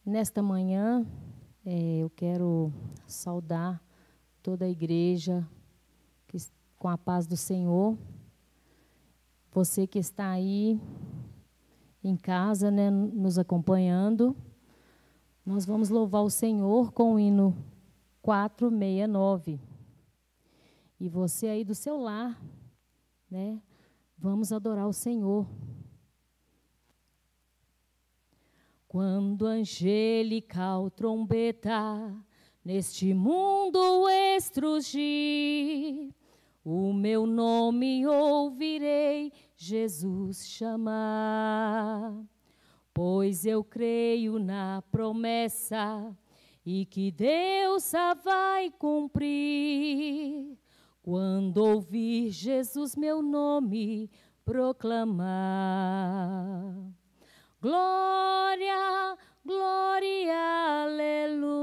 Nesta manhã, eu quero saudar toda a igreja com a paz do Senhor. Você que está aí em casa, né, nos acompanhando, nós vamos louvar o Senhor com o hino 469. E você aí do seu lar, né, vamos adorar o Senhor. Quando angelical trombeta neste mundo estrugir, o meu nome ouvirei Jesus chamar. Pois eu creio na promessa e que Deus a vai cumprir. Quando ouvir Jesus meu nome proclamar. Glória, glória, aleluia.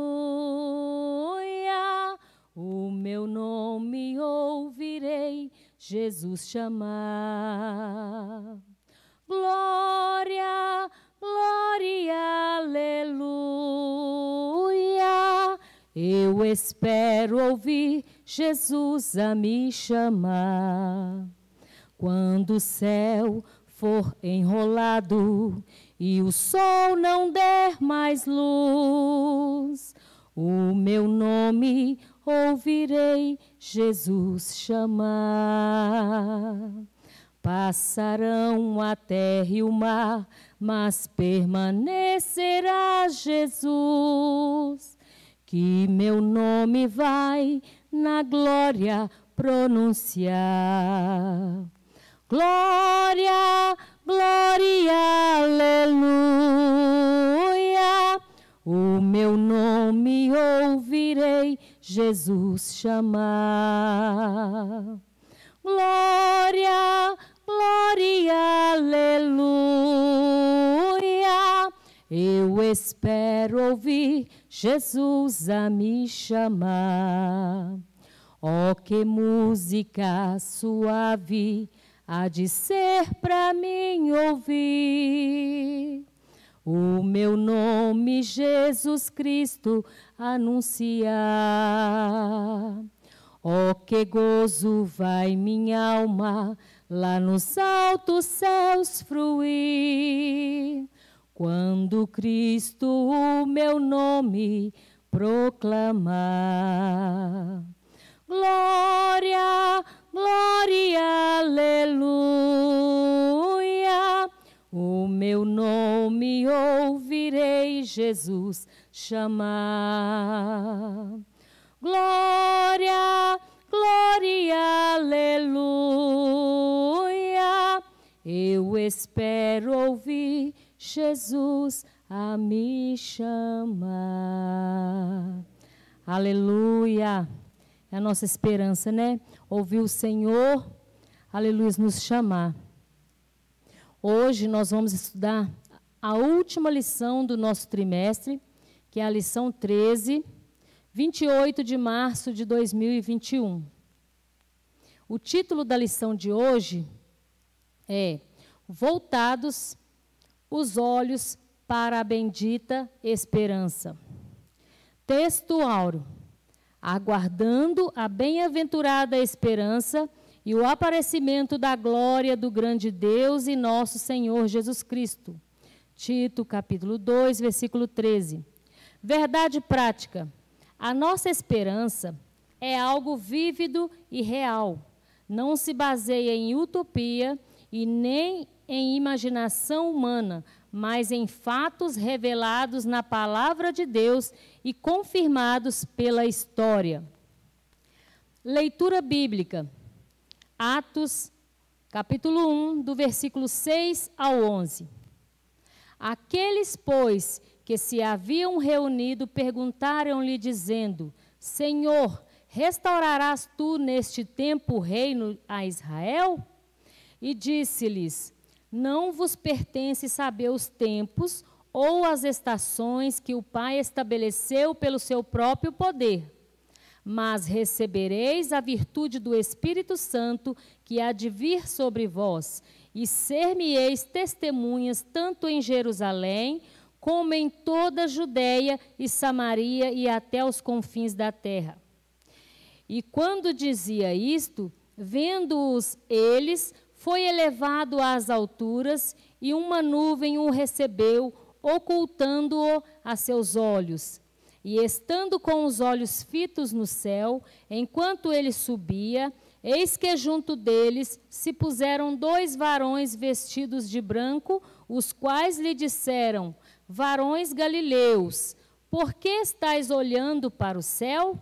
O meu nome ouvirei Jesus chamar. Glória, glória, aleluia. Eu espero ouvir Jesus a me chamar. Quando o céu for enrolado e o sol não der mais luz, o meu nome ouvirei Jesus chamar. Passarão a terra e o mar, mas permanecerá Jesus, que meu nome vai na glória pronunciar. Glória, glória, aleluia. O meu nome ouvirei Jesus chamar. Glória, glória, aleluia. Eu espero ouvir Jesus a me chamar. Oh, que música suave há de ser para mim ouvir. O meu nome, Jesus Cristo, anunciar. Oh, que gozo vai minha alma lá nos altos céus fruir, quando Cristo o meu nome proclamar. Glória, glória, aleluia. O meu nome ouvirei Jesus chamar. Glória, glória, aleluia. Eu espero ouvir Jesus a me chamar. Aleluia. É a nossa esperança, né? Ouvir o Senhor, aleluia, nos chamar. Hoje nós vamos estudar a última lição do nosso trimestre, que é a lição 13, 28 de março de 2021. O título da lição de hoje é Voltados os olhos para a bendita esperança. Texto áureo. Aguardando a bem-aventurada esperança e o aparecimento da glória do grande Deus e nosso Senhor Jesus Cristo. Tito, capítulo 2, versículo 13. Verdade prática. A nossa esperança é algo vívido e real. Não se baseia em utopia e nem em imaginação humana, mas em fatos revelados na palavra de Deus e confirmados pela história. Leitura bíblica. Atos, capítulo 1, do versículo 6 ao 11. Aqueles, pois, que se haviam reunido, perguntaram-lhe, dizendo: Senhor, restaurarás tu neste tempo o reino a Israel? E disse-lhes: Não vos pertence saber os tempos ou as estações que o Pai estabeleceu pelo seu próprio poder. Mas recebereis a virtude do Espírito Santo que há de vir sobre vós, e ser-me-eis testemunhas tanto em Jerusalém, como em toda a Judéia e Samaria e até os confins da terra. E quando dizia isto, vendo-os eles, foi elevado às alturas, e uma nuvem o recebeu, ocultando-o a seus olhos. E estando com os olhos fitos no céu, enquanto ele subia, eis que junto deles se puseram 2 varões vestidos de branco, os quais lhe disseram: varões galileus, por que estáis olhando para o céu?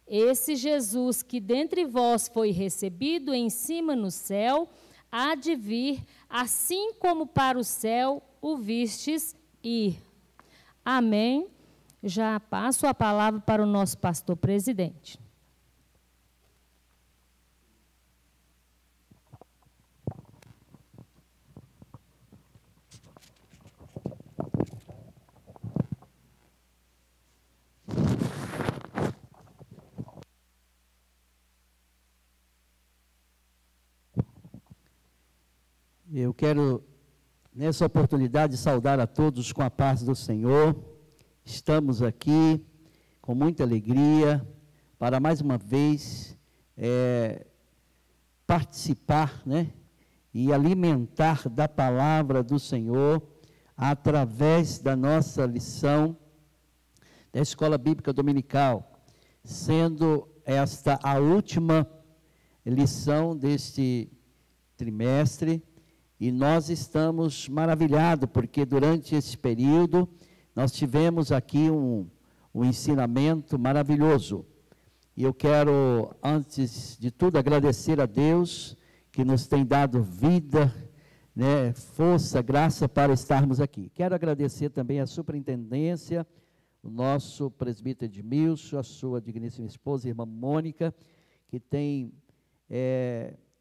Esse Jesus que dentre vós foi recebido em cima no céu, há de vir, assim como para o céu o vistes ir. Amém. Já passo a palavra para o nosso pastor presidente. Eu quero, nessa oportunidade, saudar a todos com a paz do Senhor. Estamos aqui com muita alegria para mais uma vez participar, né, e alimentar da palavra do Senhor através da nossa lição da Escola Bíblica Dominical, sendo esta a última lição deste trimestre. E nós estamos maravilhados, porque durante esse período nós tivemos aqui um ensinamento maravilhoso. E eu quero, antes de tudo, agradecer a Deus que nos tem dado vida, né, força, graça para estarmos aqui. Quero agradecer também a superintendência, o nosso presbítero Edmilson, a sua digníssima esposa, irmã Mônica, que tem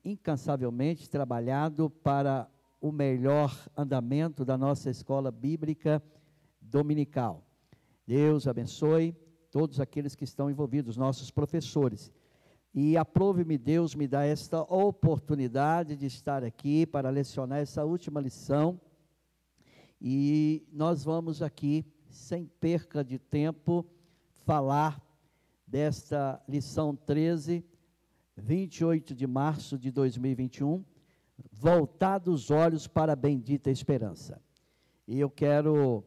incansavelmente trabalhado para o melhor andamento da nossa escola bíblica dominical. Deus abençoe todos aqueles que estão envolvidos, nossos professores. E aprove-me Deus me dar esta oportunidade de estar aqui para lecionar essa última lição. E nós vamos aqui, sem perca de tempo, falar desta lição 13, 28 de março de 2021, voltados os olhos para a bendita esperança. E eu quero,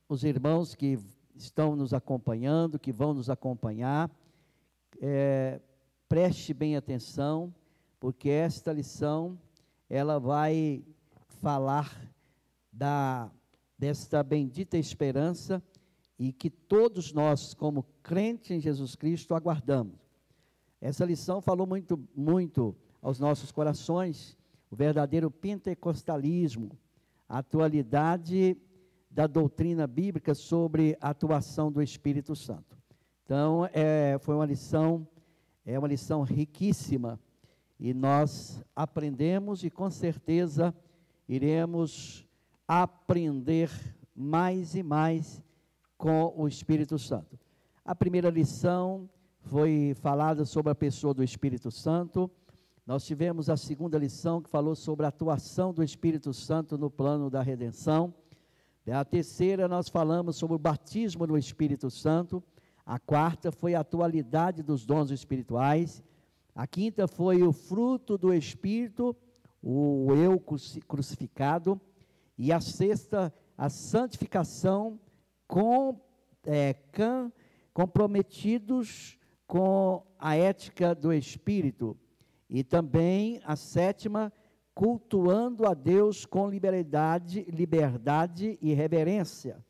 os irmãos que estão nos acompanhando, que vão nos acompanhar, preste bem atenção, porque esta lição, ela vai falar desta bendita esperança e que todos nós, como crentes em Jesus Cristo, aguardamos. Essa lição falou muito aos nossos corações, o verdadeiro pentecostalismo, a atualidade da doutrina bíblica sobre a atuação do Espírito Santo. Então, foi uma lição riquíssima, e nós aprendemos e com certeza iremos aprender mais e mais com o Espírito Santo. A primeira lição foi falada sobre a pessoa do Espírito Santo. Nós tivemos a segunda lição que falou sobre a atuação do Espírito Santo no plano da redenção. A terceira nós falamos sobre o batismo no Espírito Santo. A quarta foi a atualidade dos dons espirituais. A quinta foi o fruto do Espírito, o eu crucificado. E a sexta, a santificação comprometidos com a ética do Espírito. E também a sétima, cultuando a Deus com liberdade e reverência.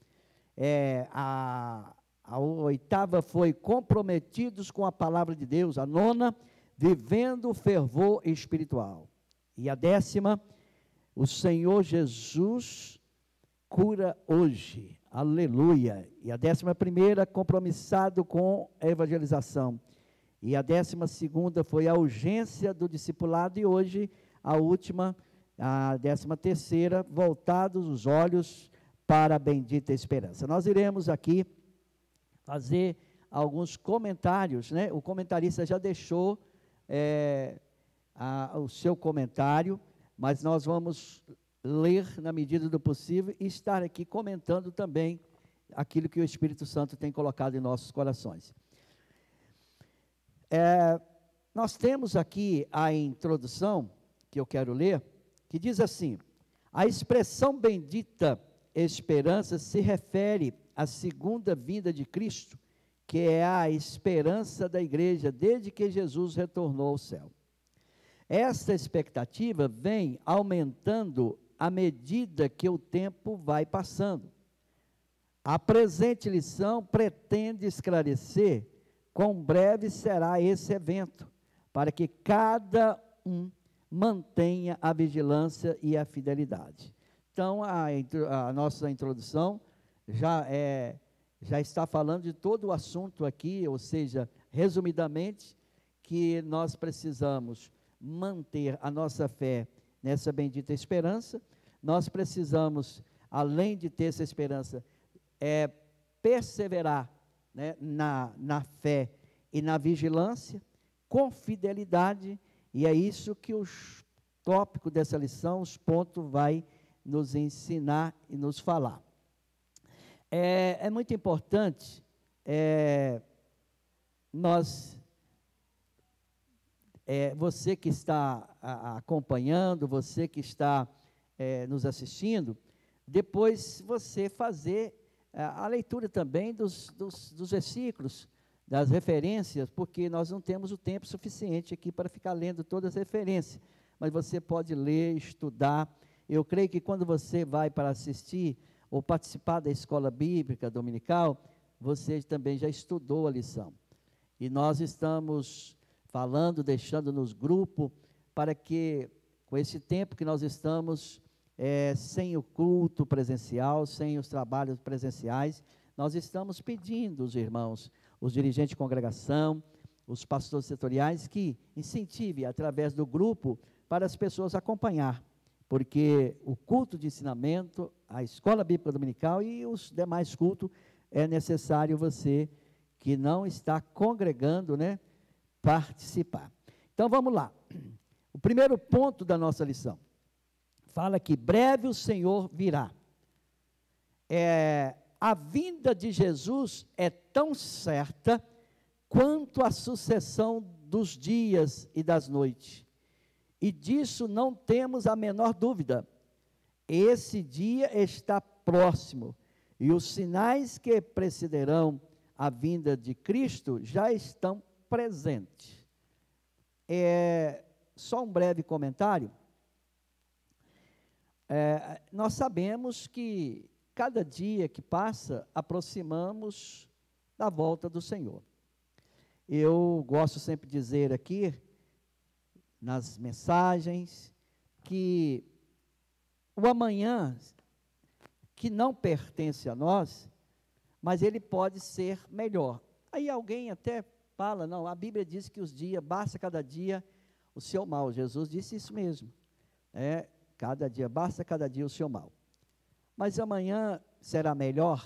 A oitava foi comprometidos com a palavra de Deus. A nona, vivendo o fervor espiritual. E a décima, o Senhor Jesus cura hoje. Aleluia. E a 11ª, compromissado com a evangelização. E a 12ª foi a urgência do discipulado. E hoje, a última, a 13ª, voltados os olhos para a bendita esperança. Nós iremos aqui fazer alguns comentários, né? O comentarista já deixou o seu comentário, mas nós vamos ler na medida do possível e estar aqui comentando também aquilo que o Espírito Santo tem colocado em nossos corações. Nós temos aqui a introdução, que eu quero ler, que diz assim: a expressão bendita esperança se refere à segunda vinda de Cristo, que é a esperança da igreja desde que Jesus retornou ao céu. Esta expectativa vem aumentando à medida que o tempo vai passando. A presente lição pretende esclarecer quão breve será esse evento, para que cada um mantenha a vigilância e a fidelidade. Então, a nossa introdução já está falando de todo o assunto aqui, ou seja, resumidamente, que nós precisamos manter a nossa fé nessa bendita esperança. Nós precisamos, além de ter essa esperança, perseverar, né, na fé e na vigilância, com fidelidade, e é isso que o tópico dessa lição, os pontos, vai nos ensinar e nos falar. É muito importante você que está acompanhando, você que está nos assistindo, depois você fazer a leitura também dos versículos, das referências, porque nós não temos o tempo suficiente aqui para ficar lendo todas as referências, mas você pode ler, estudar. Eu creio que quando você vai para assistir ou participar da escola bíblica dominical, você também já estudou a lição. E nós estamos falando, deixando nos grupos, para que, com esse tempo que nós estamos sem o culto presencial, sem os trabalhos presenciais, nós estamos pedindo os irmãos, os dirigentes de congregação, os pastores setoriais, que incentivem através do grupo para as pessoas acompanhar, porque o culto de ensinamento, a escola bíblica dominical e os demais cultos, é necessário você que não está congregando, né, participar. Então vamos lá. O primeiro ponto da nossa lição fala que breve o Senhor virá. A vinda de Jesus é tão certa quanto a sucessão dos dias e das noites. E disso não temos a menor dúvida. Esse dia está próximo, e os sinais que precederão a vinda de Cristo já estão presentes. Só um breve comentário. Nós sabemos que cada dia que passa, aproximamos da volta do Senhor. Eu gosto sempre de dizer aqui, nas mensagens, que o amanhã, que não pertence a nós, mas ele pode ser melhor. Aí alguém até fala, não, a Bíblia diz que os dias, basta cada dia o seu mal. Jesus disse isso mesmo. Cada dia, basta cada dia o seu mal. Mas amanhã será melhor,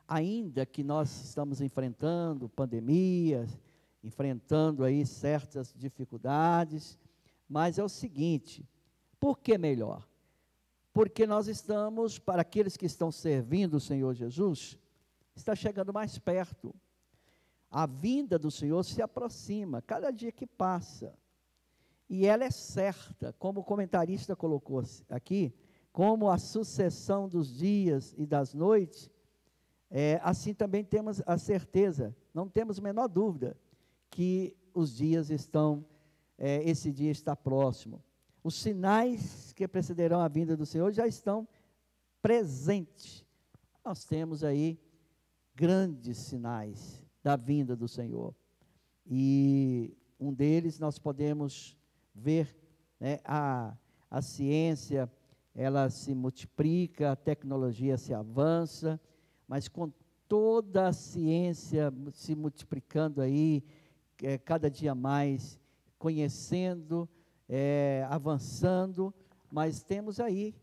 ainda que nós estamos enfrentando pandemias, enfrentando aí certas dificuldades, mas é o seguinte, por que melhor? Porque nós estamos, para aqueles que estão servindo o Senhor Jesus, está chegando mais perto. A vinda do Senhor se aproxima, cada dia que passa, e ela é certa, como o comentarista colocou aqui, como a sucessão dos dias e das noites, assim também temos a certeza, não temos a menor dúvida, que os dias estão, esse dia está próximo. Os sinais que precederão a vinda do Senhor já estão presentes. Nós temos aí grandes sinais da vinda do Senhor. E um deles nós podemos ver, né, a ciência, ela se multiplica, a tecnologia se avança, mas com toda a ciência se multiplicando aí, cada dia mais, conhecendo, avançando, mas temos aí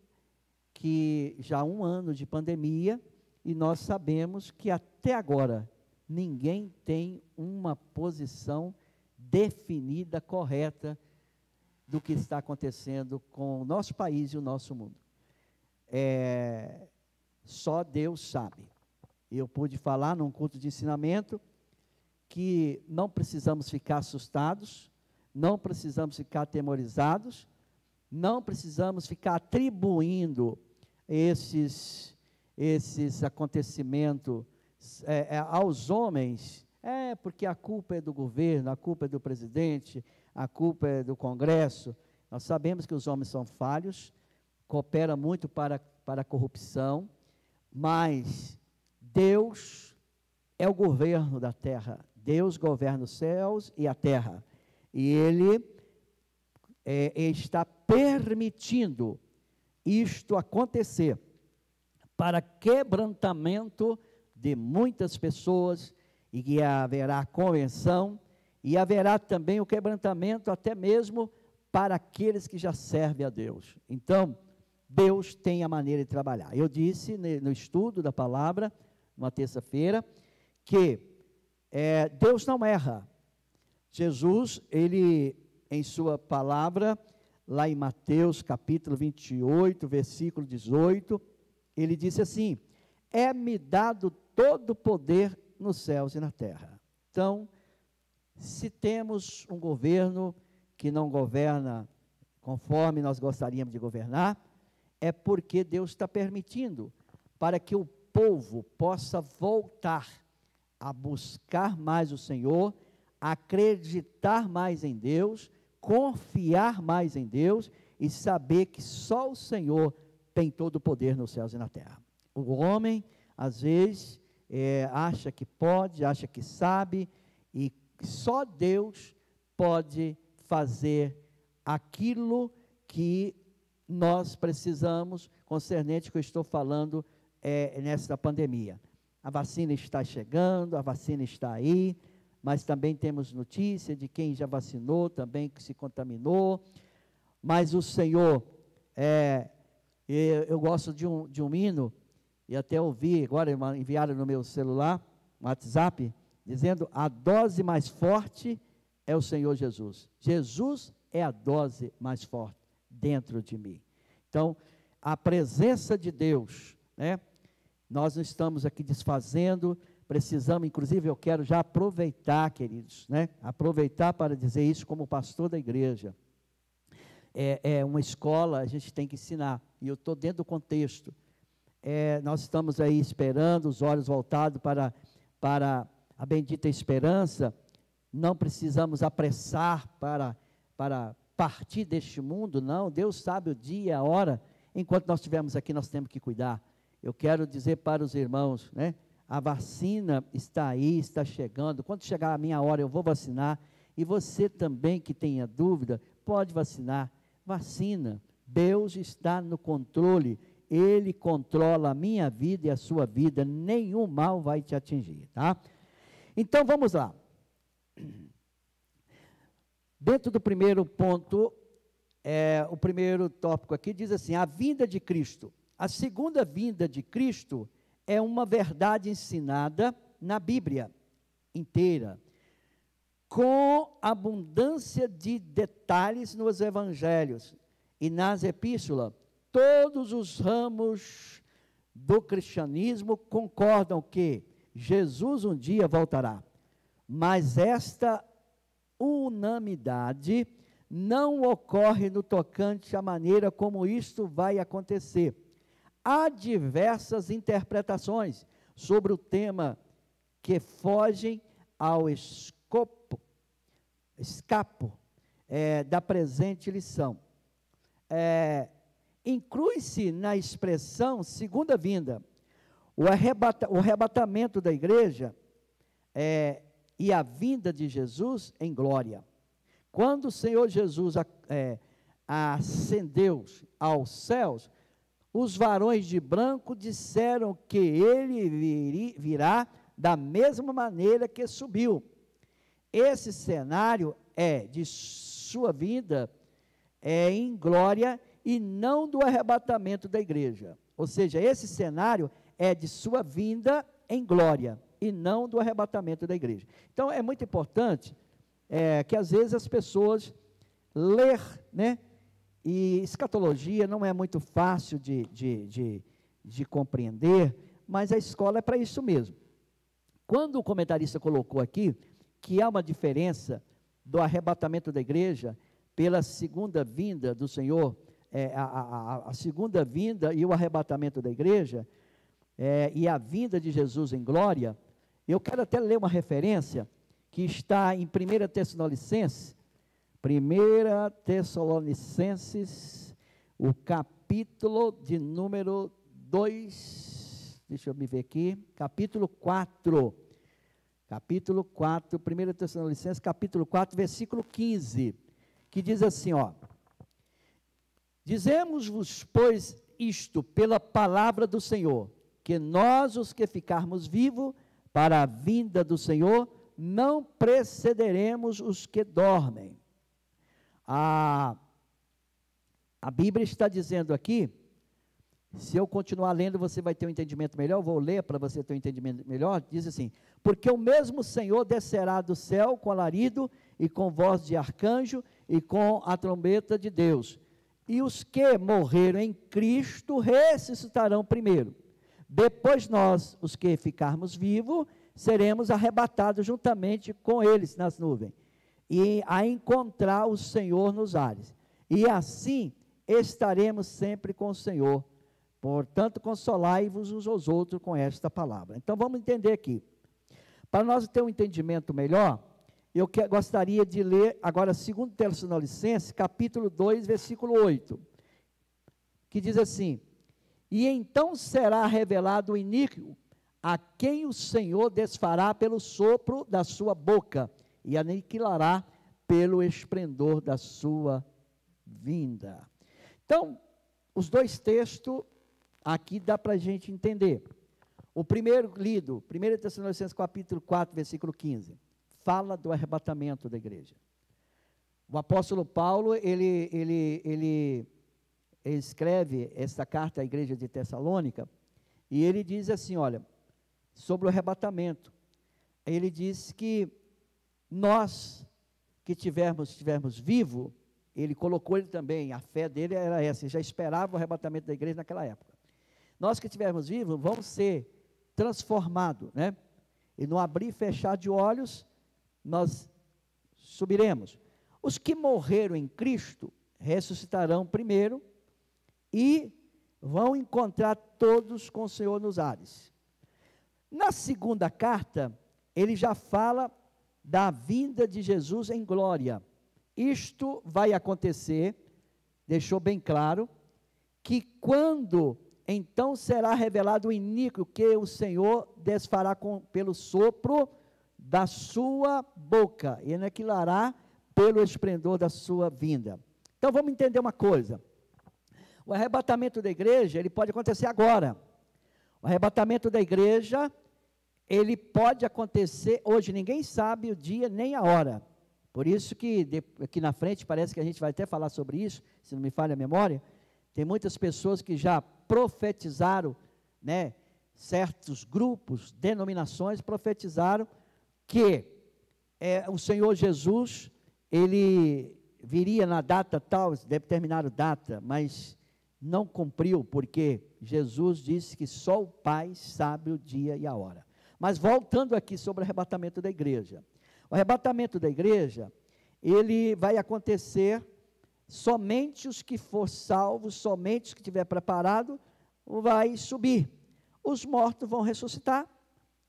que já 1 ano de pandemia, e nós sabemos que até agora ninguém tem uma posição definida, correta, do que está acontecendo com o nosso país e o nosso mundo. só Deus sabe. Eu pude falar num culto de ensinamento que não precisamos ficar assustados, não precisamos ficar atemorizados, não precisamos ficar atribuindo esses acontecimentos aos homens, porque a culpa é do governo, a culpa é do presidente, a culpa é do Congresso. Nós sabemos que os homens são falhos, cooperam muito para a corrupção, mas Deus é o governo da terra, Deus governa os céus e a terra, e Ele está permitindo isto acontecer, para quebrantamento de muitas pessoas, e que haverá convenção, e haverá também o quebrantamento até mesmo para aqueles que já servem a Deus. Então, Deus tem a maneira de trabalhar. Eu disse no estudo da palavra, uma terça-feira, que Deus não erra. Jesus, ele, em sua palavra, lá em Mateus capítulo 28, versículo 18, ele disse assim: é-me dado todo o poder nos céus e na terra. Então, se temos um governo que não governa conforme nós gostaríamos de governar, é porque Deus está permitindo, para que o povo possa voltar a buscar mais o Senhor, acreditar mais em Deus, confiar mais em Deus e saber que só o Senhor tem todo o poder nos céus e na terra. O homem, às vezes, acha que pode, acha que sabe, e só Deus pode fazer aquilo que nós precisamos, concernente que eu estou falando nesta pandemia. A vacina está chegando, a vacina está aí, mas também temos notícia de quem já vacinou, também que se contaminou, mas o Senhor, eu gosto de um hino, e até ouvi, agora enviaram no meu celular, no WhatsApp, dizendo: a dose mais forte é o Senhor Jesus. Jesus é a dose mais forte dentro de mim. Então, a presença de Deus, né? Nós não estamos aqui desfazendo, precisamos, inclusive eu quero já aproveitar, queridos, né? Aproveitar para dizer isso como pastor da igreja. É uma escola, a gente tem que ensinar, e eu estou dentro do contexto. Nós estamos aí esperando, os olhos voltados para a bendita esperança. Não precisamos apressar para partir deste mundo, não. Deus sabe o dia e a hora. Enquanto nós estivermos aqui, nós temos que cuidar. Eu quero dizer para os irmãos, né? A vacina está aí, está chegando. Quando chegar a minha hora, eu vou vacinar. E você também que tenha dúvida, pode vacinar. Vacina. Deus está no controle. Ele controla a minha vida e a sua vida. Nenhum mal vai te atingir, tá? Então, vamos lá. Dentro do primeiro ponto, o primeiro tópico aqui diz assim: a vinda de Cristo. A segunda vinda de Cristo é uma verdade ensinada na Bíblia inteira, com abundância de detalhes nos evangelhos e nas epístolas. Todos os ramos do cristianismo concordam que Jesus um dia voltará, mas esta unanimidade não ocorre no tocante à maneira como isto vai acontecer. Há diversas interpretações sobre o tema que fogem ao escopo da presente lição. Inclui-se na expressão segunda vinda o arrebatamento da igreja e a vinda de Jesus em glória. Quando o Senhor Jesus ascendeu aos céus, os varões de branco disseram que ele virá da mesma maneira que subiu. Esse cenário é de sua vinda em glória e não do arrebatamento da igreja. Ou seja, esse cenário é de sua vinda em glória e não do arrebatamento da igreja. Então, é muito importante que às vezes as pessoas ler, né, E escatologia não é muito fácil de compreender, mas a escola é para isso mesmo. Quando o comentarista colocou aqui que há uma diferença do arrebatamento da igreja pela segunda vinda do Senhor, a segunda vinda e o arrebatamento da igreja, e a vinda de Jesus em glória, eu quero até ler uma referência que está em 1 Tessalonicenses, o capítulo de número 2, deixa eu me ver aqui, capítulo 4, 1 Tessalonicenses, capítulo 4, versículo 15, que diz assim, ó: dizemos-vos, pois, isto pela palavra do Senhor, que nós, os que ficarmos vivos para a vinda do Senhor, não precederemos os que dormem. A Bíblia está dizendo aqui, se eu continuar lendo, você vai ter um entendimento melhor, eu vou ler para você ter um entendimento melhor, diz assim: porque o mesmo Senhor descerá do céu com alarido, e com voz de arcanjo, e com a trombeta de Deus, e os que morreram em Cristo ressuscitarão primeiro. Depois nós, os que ficarmos vivos, seremos arrebatados juntamente com eles nas nuvens, e a encontrar o Senhor nos ares. E assim estaremos sempre com o Senhor. Portanto, consolai-vos uns aos outros com esta palavra. Então, vamos entender aqui. Para nós ter um entendimento melhor, eu gostaria de ler agora 2 Tessalonicenses, capítulo 2, versículo 8, que diz assim: e então será revelado o iníquo, a quem o Senhor desfará pelo sopro da sua boca, e aniquilará pelo esplendor da sua vinda. Então, os dois textos aqui dá para a gente entender. O primeiro lido, 1 Tessalonicenses capítulo 4, versículo 15, fala do arrebatamento da igreja. O apóstolo Paulo, ele escreve essa carta à igreja de Tessalônica, e ele diz assim, olha, sobre o arrebatamento, ele diz que nós que estivermos vivos, ele colocou ele também, a fé dele era essa, ele já esperava o arrebatamento da igreja naquela época. Nós que estivermos vivos, vamos ser transformados, né? E no abrir e fechar de olhos, nós subiremos. Os que morreram em Cristo, ressuscitarão primeiro, e vão encontrar todos com o Senhor nos ares. Na segunda carta, ele já fala da vinda de Jesus em glória. Isto vai acontecer, deixou bem claro, que quando então será revelado o iníquo que o Senhor desfará pelo sopro da sua boca, e aniquilará pelo esplendor da sua vinda. Então vamos entender uma coisa. O arrebatamento da igreja, ele pode acontecer agora. O arrebatamento da igreja, ele pode acontecer hoje, ninguém sabe o dia nem a hora. Por isso que aqui na frente, parece que a gente vai até falar sobre isso, se não me falha a memória, tem muitas pessoas que já profetizaram, né, certos grupos, denominações, profetizaram que o Senhor Jesus, ele viria na data tal, determinada data, mas não cumpriu, porque Jesus disse que só o Pai sabe o dia e a hora. Mas voltando aqui sobre o arrebatamento da igreja. O arrebatamento da igreja, ele vai acontecer somente os que for salvos, somente os que tiver preparado, vai subir. Os mortos vão ressuscitar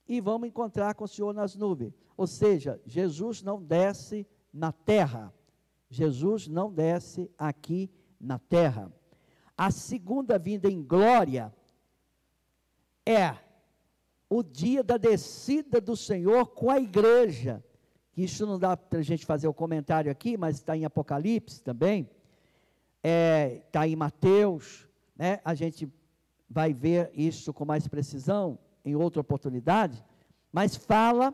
e vão encontrar com o Senhor nas nuvens. Ou seja, Jesus não desce na terra. Jesus não desce aqui na terra. A segunda vinda em glória é o dia da descida do Senhor com a igreja. Isso não dá para a gente fazer o comentário aqui, mas está em Apocalipse também, está em Mateus, né? A gente vai ver isso com mais precisão em outra oportunidade, mas fala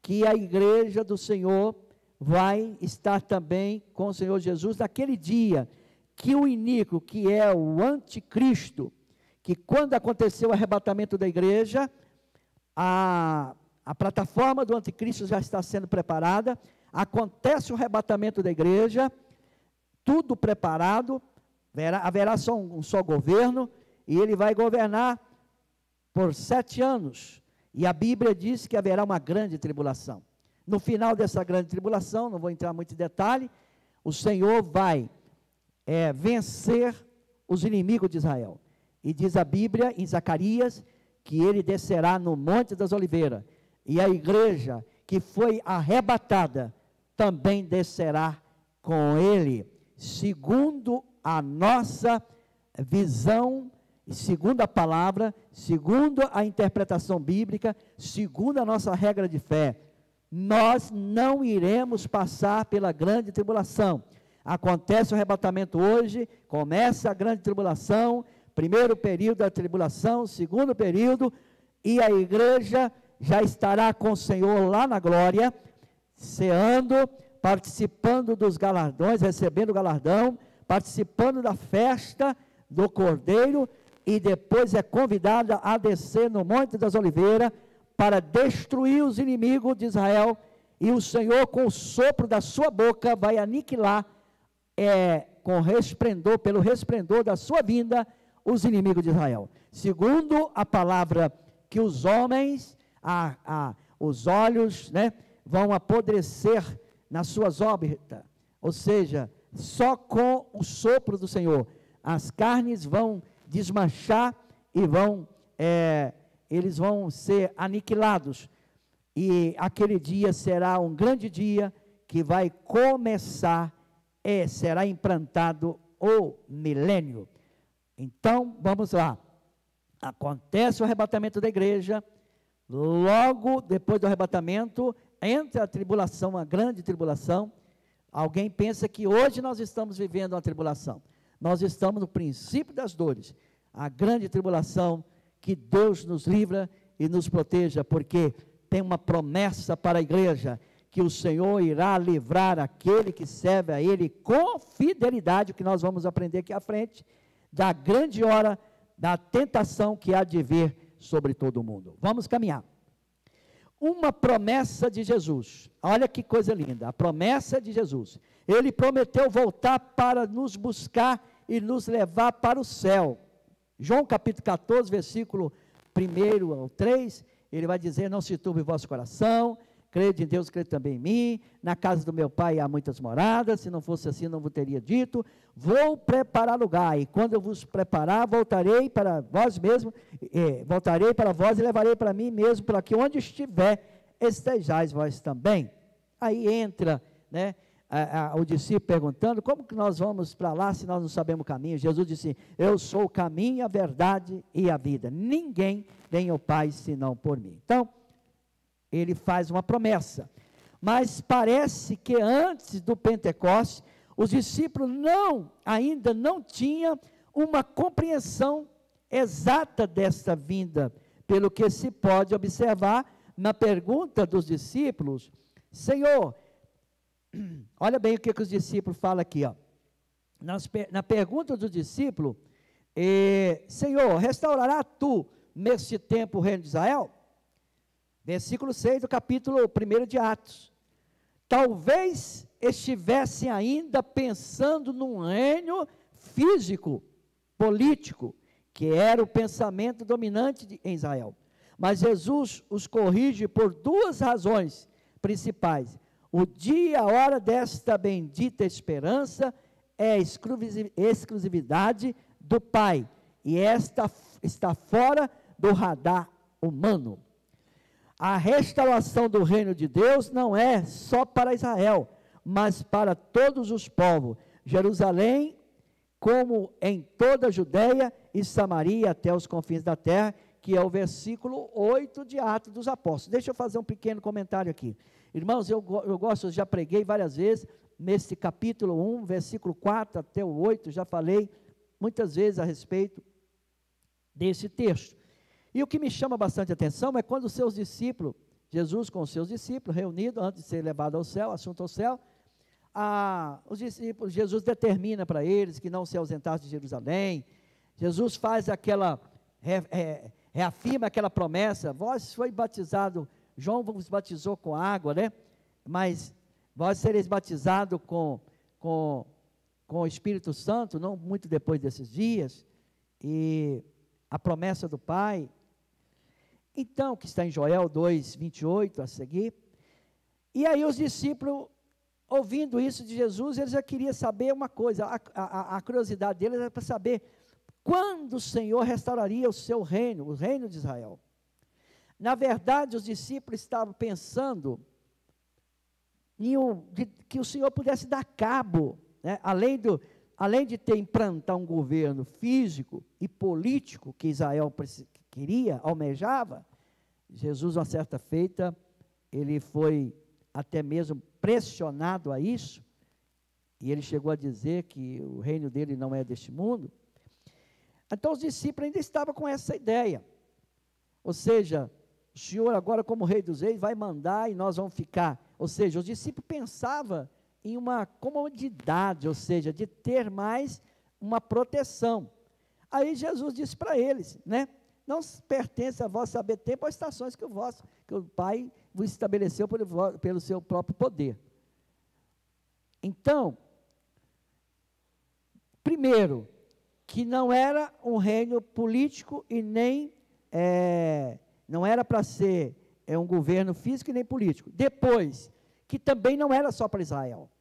que a igreja do Senhor vai estar também com o Senhor Jesus naquele dia, que o iníquo, que é o anticristo, que quando aconteceu o arrebatamento da igreja, a plataforma do anticristo já está sendo preparada, acontece o arrebatamento da igreja, tudo preparado, Haverá só um só governo, e ele vai governar por 7 anos. E a Bíblia diz que haverá uma grande tribulação. No final dessa grande tribulação, não vou entrar muito em detalhe, o Senhor vai vencer os inimigos de Israel. E diz a Bíblia, em Zacarias, que ele descerá no Monte das Oliveiras, e a igreja que foi arrebatada também descerá com ele, segundo a nossa visão, segundo a palavra, segundo a interpretação bíblica, segundo a nossa regra de fé. Nós não iremos passar pela grande tribulação. Acontece o arrebatamento hoje, começa a grande tribulação, primeiro período da tribulação, segundo período, e a igreja já estará com o Senhor lá na glória, ceando, participando dos galardões, recebendo o galardão, participando da festa do Cordeiro, e depois é convidada a descer no Monte das Oliveiras para destruir os inimigos de Israel, e o Senhor, com o sopro da sua boca, vai aniquilar, com resplendor, pelo resplendor da sua vinda, os inimigos de Israel. Segundo a palavra que os homens, os olhos, vão apodrecer nas suas órbitas, ou seja, só com o sopro do Senhor, as carnes vão desmanchar e eles vão ser aniquilados, e aquele dia será um grande dia que vai começar, será implantado o milênio. Então, vamos lá, acontece o arrebatamento da igreja, logo depois do arrebatamento, entra a tribulação, a grande tribulação. Alguém pensa que hoje nós estamos vivendo uma tribulação, nós estamos no princípio das dores, a grande tribulação, que Deus nos livra e nos proteja, porque tem uma promessa para a igreja, que o Senhor irá livrar aquele que serve a Ele com fidelidade, o que nós vamos aprender aqui à frente, da grande hora, da tentação que há de vir sobre todo o mundo. Vamos caminhar. Uma promessa de Jesus, olha que coisa linda, a promessa de Jesus, Ele prometeu voltar para nos buscar e nos levar para o céu. João capítulo 14, versículo 1 ao 3, ele vai dizer: não se turbe o vosso coração, crede em Deus, crede também em mim, na casa do meu pai há muitas moradas, se não fosse assim não vos teria dito, vou preparar lugar, e quando eu vos preparar, voltarei para vós mesmo, voltarei para vós e levarei para mim mesmo, para que onde estiver, estejais vós também. Aí entra, o discípulo perguntando: como que nós vamos para lá se nós não sabemos o caminho? Jesus disse: eu sou o caminho, a verdade e a vida, ninguém vem ao Pai senão por mim. Então, ele faz uma promessa, mas parece que antes do Pentecostes, os discípulos ainda não tinham uma compreensão exata desta vinda, pelo que se pode observar na pergunta dos discípulos: Senhor, olha bem o que os discípulos falam aqui, na pergunta do discípulo, Senhor, restaurará tu neste tempo o reino de Israel? Versículo 6 do capítulo 1 de Atos. Talvez estivessem ainda pensando num reino físico, político, que era o pensamento dominante em Israel. Mas Jesus os corrige por 2 razões principais. O dia e a hora desta bendita esperança é exclusividade do Pai, e esta está fora do radar humano. A restauração do reino de Deus não é só para Israel, mas para todos os povos. Jerusalém, como em toda a Judéia e Samaria até os confins da terra, que é o versículo 8 de Atos dos Apóstolos. Deixa eu fazer um pequeno comentário aqui. Irmãos, eu gosto, eu já preguei várias vezes, nesse capítulo 1, versículo 4 até o 8, já falei muitas vezes a respeito desse texto. E o que me chama bastante atenção é quando os seus discípulos, Jesus com os seus discípulos, reunidos antes de ser levado ao céu, assunto ao céu, os discípulos, Jesus determina para eles que não se ausentassem de Jerusalém. Jesus faz reafirma aquela promessa: vós foi batizado, João vos batizou com água, mas vós sereis batizados com com o Espírito Santo, não muito depois desses dias, e a promessa do Pai. Então, que está em Joel 2:28 a seguir. E aí os discípulos, ouvindo isso de Jesus, eles já queriam saber uma coisa, a curiosidade deles era para saber quando o Senhor restauraria o seu reino, o reino de Israel. Na verdade, os discípulos estavam pensando que o Senhor pudesse dar cabo, né, além de implantar um governo físico e político que Israel queria, almejava. Jesus, uma certa feita, ele foi até mesmo pressionado a isso, e ele chegou a dizer que o reino dele não é deste mundo. Então os discípulos ainda estavam com essa ideia, ou seja, o Senhor agora como Rei dos Reis vai mandar e nós vamos ficar, ou seja, os discípulos pensavam em uma comodidade, ou seja, de ter mais uma proteção. Aí Jesus disse para eles, né, não pertence a vós saber tempo ou estações que o Pai vos estabeleceu pelo seu próprio poder. Então, primeiro, que não era um reino político e nem, não era para ser um governo físico e nem político. Depois, que também não era só para Israel.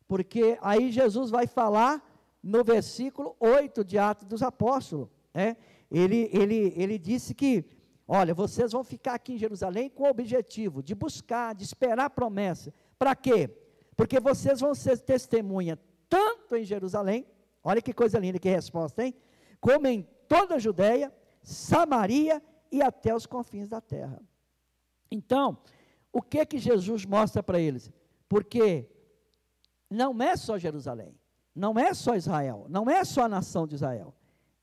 Porque aí Jesus vai falar no versículo 8 de Atos dos Apóstolos, né? Ele disse que, olha, vocês vão ficar aqui em Jerusalém com o objetivo de buscar, de esperar a promessa. Para quê? Porque vocês vão ser testemunha tanto em Jerusalém, olha que coisa linda, que resposta, hein? Como em toda a Judéia, Samaria e até os confins da terra. Então, o que Jesus mostra para eles? Porque não é só Jerusalém, não é só Israel, não é só a nação de Israel,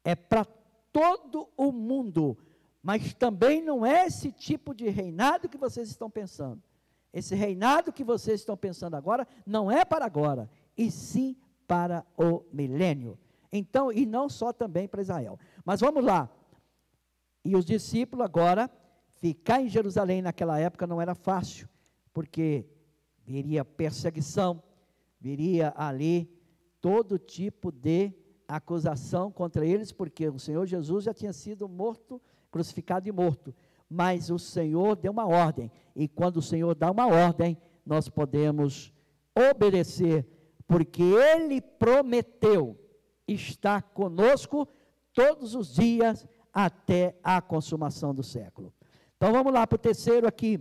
é para todo o mundo, mas também não é esse tipo de reinado que vocês estão pensando. Esse reinado que vocês estão pensando agora, não é para agora, e sim para o milênio. Então, e não só também para Israel. Mas vamos lá. E os discípulos agora, ficar em Jerusalém naquela época não era fácil, porque viria perseguição, viria ali todo tipo de acusação contra eles, porque o Senhor Jesus já tinha sido morto, crucificado e morto, mas o Senhor deu uma ordem, e quando o Senhor dá uma ordem, nós podemos obedecer, porque Ele prometeu estar conosco todos os dias, até a consumação do século. Então vamos lá para o terceiro aqui.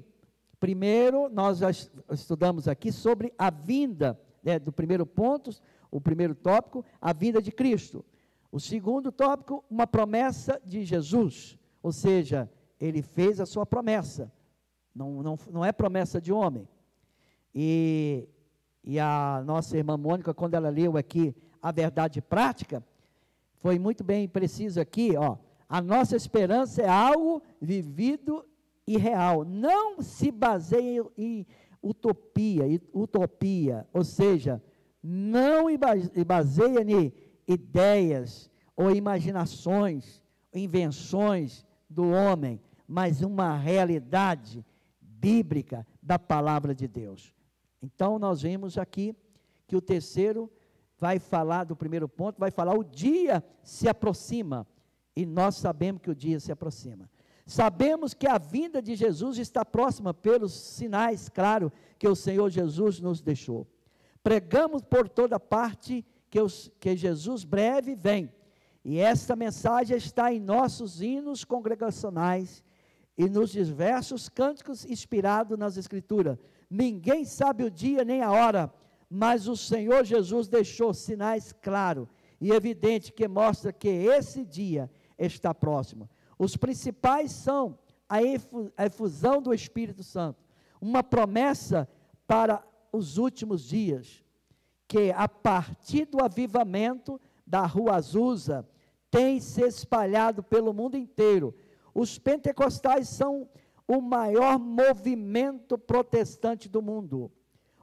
Primeiro, nós já estudamos aqui sobre a vinda, né, do primeiro ponto, o primeiro tópico, a vinda de Cristo. O segundo tópico, uma promessa de Jesus, ou seja, ele fez a sua promessa, não é promessa de homem. E a nossa irmã Mônica, quando ela leu aqui a verdade prática, foi muito bem preciso aqui, ó, a nossa esperança é algo vivido e real, não se baseia em utopia, ou seja, não baseia em ideias ou imaginações, invenções do homem, mas uma realidade bíblica da palavra de Deus. Então nós vimos aqui que o terceiro vai falar do primeiro ponto, vai falar o dia se aproxima, e nós sabemos que o dia se aproxima. Sabemos que a vinda de Jesus está próxima pelos sinais, claro, que o Senhor Jesus nos deixou. Pregamos por toda parte que Jesus breve vem, e esta mensagem está em nossos hinos congregacionais e nos diversos cânticos inspirados nas Escrituras. Ninguém sabe o dia nem a hora, mas o Senhor Jesus deixou sinais claros e evidentes que mostram que esse dia está próximo. Os principais são a efusão do Espírito Santo, uma promessa para os últimos dias, que a partir do avivamento da Rua Azusa, tem se espalhado pelo mundo inteiro. Os pentecostais são o maior movimento protestante do mundo.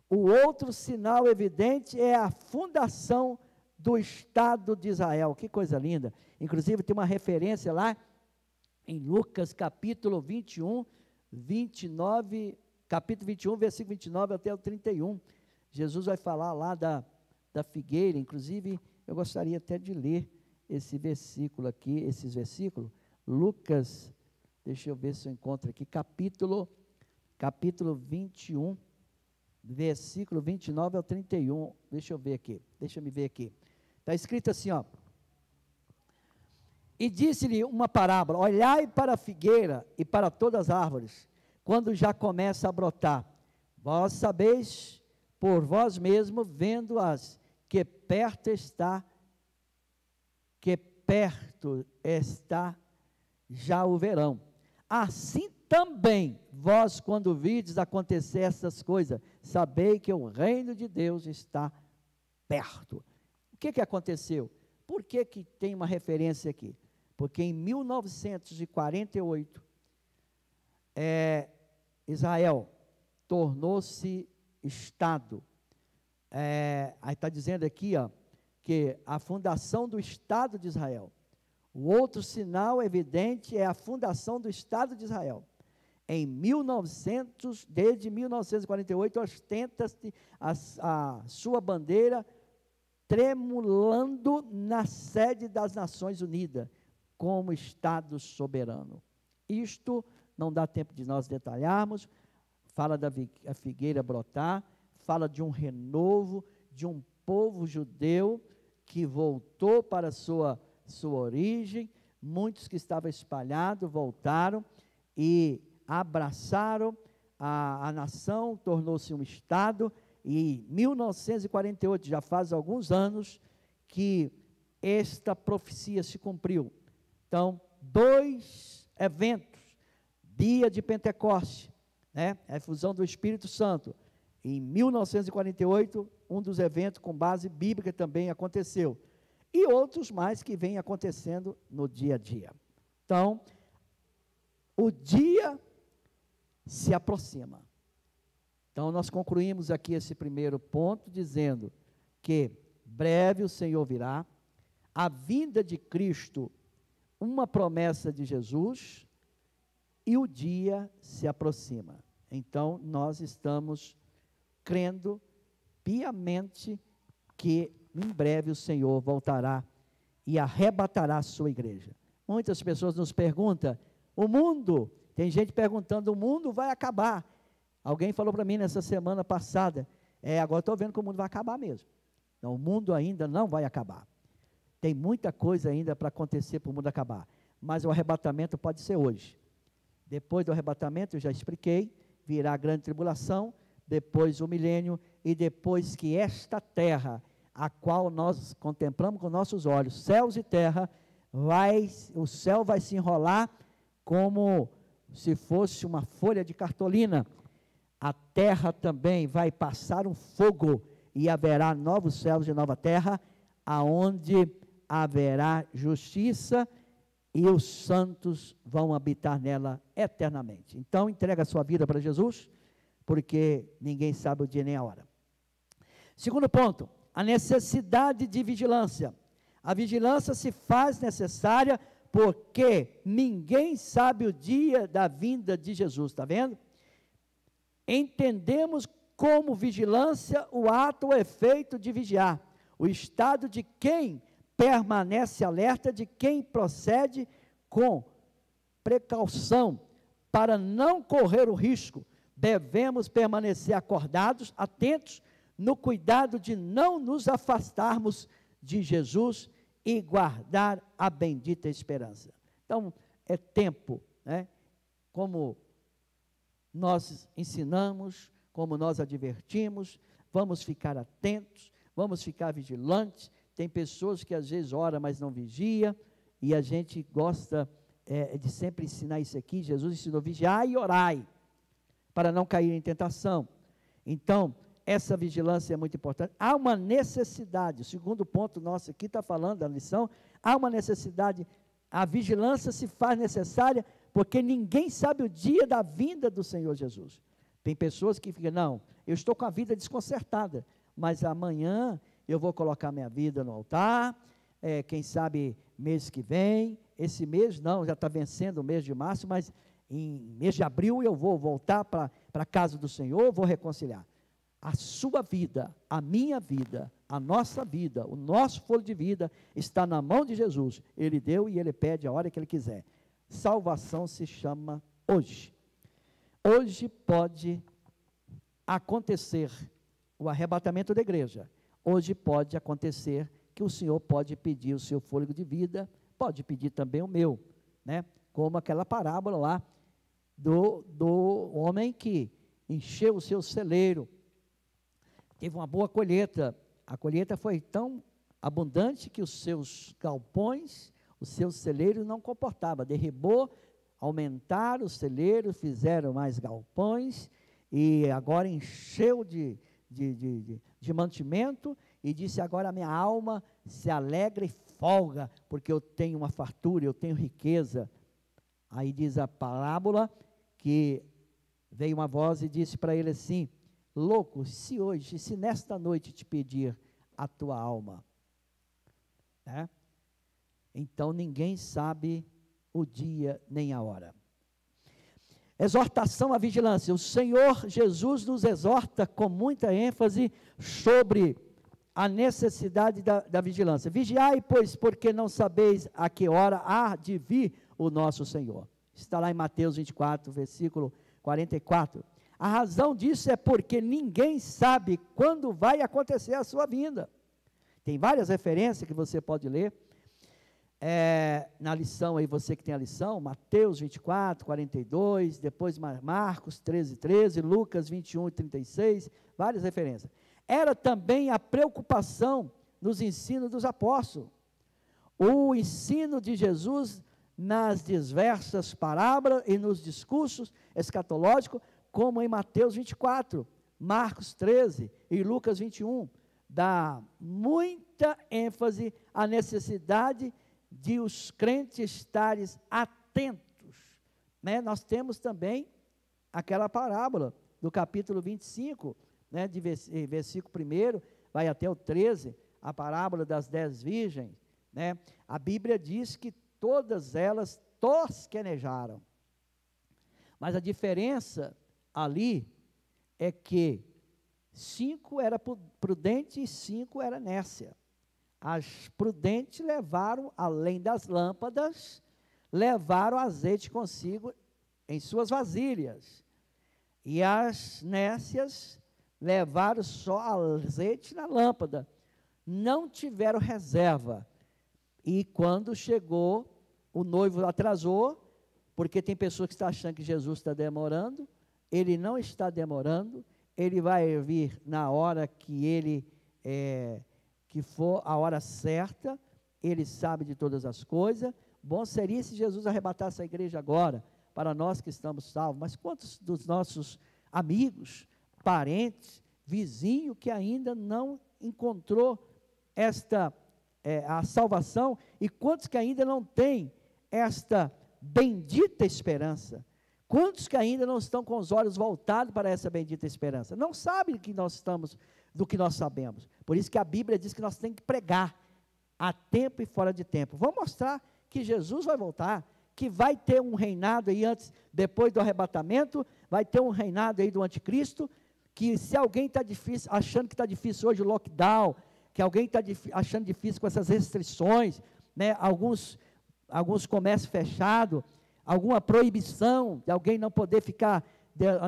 O outro sinal evidente é a fundação do Estado de Israel. Que coisa linda! Inclusive tem uma referência lá em Lucas capítulo 21, 29, capítulo 21, versículo 29 até o 31. Jesus vai falar lá da figueira. Inclusive, eu gostaria até de ler esse versículo aqui, esses versículos. Lucas, deixa eu ver se eu encontro aqui, capítulo 21, versículo 29 ao 31. Deixa eu ver aqui, deixa me ver aqui. Está escrito assim, ó. E disse-lhe uma parábola: olhai para a figueira e para todas as árvores, quando já começa a brotar. Vós sabeis por vós mesmos, vendo-as, que perto está já o verão. Assim também, vós, quando vides acontecer essas coisas, sabei que o reino de Deus está perto. O que aconteceu? Por que tem uma referência aqui? Porque em 1948, Israel tornou-se Estado. Aí está dizendo aqui, ó, que a fundação do Estado de Israel. O outro sinal evidente é a fundação do Estado de Israel. Desde 1948, ostenta-se a sua bandeira tremulando na sede das Nações Unidas, como Estado soberano. Isto não dá tempo de nós detalharmos. Fala da figueira brotar, fala de um renovo, de um povo judeu que voltou para a sua origem. Muitos que estavam espalhados voltaram e abraçaram a nação, tornou-se um Estado. E em 1948, já faz alguns anos que esta profecia se cumpriu. Então, 2 eventos, dia de Pentecoste, né, a efusão do Espírito Santo. Em 1948, um dos eventos com base bíblica também aconteceu. E outros mais que vêm acontecendo no dia a dia. Então, o dia se aproxima. Então, nós concluímos aqui esse primeiro ponto, dizendo que breve o Senhor virá, a vinda de Cristo, uma promessa de Jesus, e o dia se aproxima. Então, nós estamos crendo piamente que em breve o Senhor voltará e arrebatará a sua igreja. Muitas pessoas nos perguntam, o mundo, tem gente perguntando, o mundo vai acabar. Alguém falou para mim nessa semana passada, agora estou vendo que o mundo vai acabar mesmo. Então, o mundo ainda não vai acabar. Tem muita coisa ainda para acontecer para o mundo acabar, mas o arrebatamento pode ser hoje. Depois do arrebatamento, eu já expliquei, virá a grande tribulação, depois o milênio, e depois que esta terra, a qual nós contemplamos com nossos olhos, céus e terra, o céu vai se enrolar como se fosse uma folha de cartolina. A terra também vai passar um fogo, e haverá novos céus e nova terra, aonde haverá justiça, e os santos vão habitar nela eternamente. Então, entrega a sua vida para Jesus, porque ninguém sabe o dia nem a hora. Segundo ponto, a necessidade de vigilância. A vigilância se faz necessária porque ninguém sabe o dia da vinda de Jesus, está vendo? Entendemos como vigilância o ato ou efeito de vigiar, o estado de quem permanece alerta, de quem procede com precaução, para não correr o risco. Devemos permanecer acordados, atentos, no cuidado de não nos afastarmos de Jesus e guardar a bendita esperança. Então, é tempo, né? Como nós ensinamos, como nós advertimos, vamos ficar atentos, vamos ficar vigilantes. Tem pessoas que às vezes oram, mas não vigia, e a gente gosta de sempre ensinar isso aqui. Jesus ensinou: vigiai e orai, para não cair em tentação. Então, essa vigilância é muito importante. Há uma necessidade, o segundo ponto nosso aqui está falando da lição, há uma necessidade, a vigilância se faz necessária, porque ninguém sabe o dia da vinda do Senhor Jesus. Tem pessoas que ficam, não, eu estou com a vida desconcertada, mas amanhã eu vou colocar minha vida no altar, quem sabe mês que vem, esse mês não, já está vencendo o mês de março, mas em mês de abril eu vou voltar para a casa do Senhor, vou reconciliar. A sua vida, a minha vida, A nossa vida, o nosso fôlego de vida está na mão de Jesus. Ele deu e Ele pede a hora que Ele quiser. Salvação se chama hoje. Hoje pode acontecer o arrebatamento da igreja. Hoje pode acontecer que o Senhor pode pedir o seu fôlego de vida, pode pedir também o meu, né? Como aquela parábola lá do homem que encheu o seu celeiro, teve uma boa colheita. A colheita foi tão abundante que os seus galpões, os seus celeiros não comportavam, derribou, aumentaram os celeiros, fizeram mais galpões, e agora encheu de mantimento, e disse: agora a minha alma se alegra e folga, porque eu tenho uma fartura, eu tenho riqueza. Aí diz a parábola que veio uma voz e disse para ele assim: louco, se nesta noite te pedir a tua alma, né? Então ninguém sabe o dia nem a hora. Exortação à vigilância. O Senhor Jesus nos exorta com muita ênfase sobre a necessidade da vigilância. Vigiai, pois, porque não sabeis a que hora há de vir o nosso Senhor. Está lá em Mateus 24, versículo 44. A razão disso é porque ninguém sabe quando vai acontecer a sua vinda. Tem várias referências que você pode ler. Na lição aí, você que tem a lição, Mateus 24, 42, depois Marcos 13, 13, Lucas 21 e 36, várias referências. Era também a preocupação nos ensinos dos apóstolos. O ensino de Jesus nas diversas parábolas e nos discursos escatológicos, como em Mateus 24, Marcos 13 e Lucas 21, dá muita ênfase à necessidade de os crentes estarem atentos, né? Nós temos também aquela parábola do capítulo 25, né, versículo 1, vai até o 13, a parábola das 10 virgens, né? A Bíblia diz que todas elas tosquenejaram, mas a diferença ali é que 5 era prudente e 5 era nécia. As prudentes levaram, além das lâmpadas, levaram azeite consigo em suas vasilhas. E as nécias levaram só azeite na lâmpada. Não tiveram reserva. E quando chegou, o noivo atrasou, porque tem pessoas que estão achando que Jesus está demorando. Ele não está demorando. Ele vai vir na hora que que for a hora certa. Ele sabe de todas as coisas. Bom seria se Jesus arrebatasse a igreja agora, para nós que estamos salvos. Mas quantos dos nossos amigos, parentes, vizinhos, que ainda não encontrou a salvação, e quantos que ainda não têm esta bendita esperança? Quantos que ainda não estão com os olhos voltados para essa bendita esperança? Não sabem do que nós sabemos. Por isso que a Bíblia diz que nós temos que pregar a tempo e fora de tempo. Vamos mostrar que Jesus vai voltar, que vai ter um reinado aí depois do arrebatamento, vai ter um reinado aí do anticristo, que se alguém está achando que está difícil hoje o lockdown, que alguém está achando difícil com essas restrições, né, alguns comércios fechados, alguma proibição de alguém não poder ficar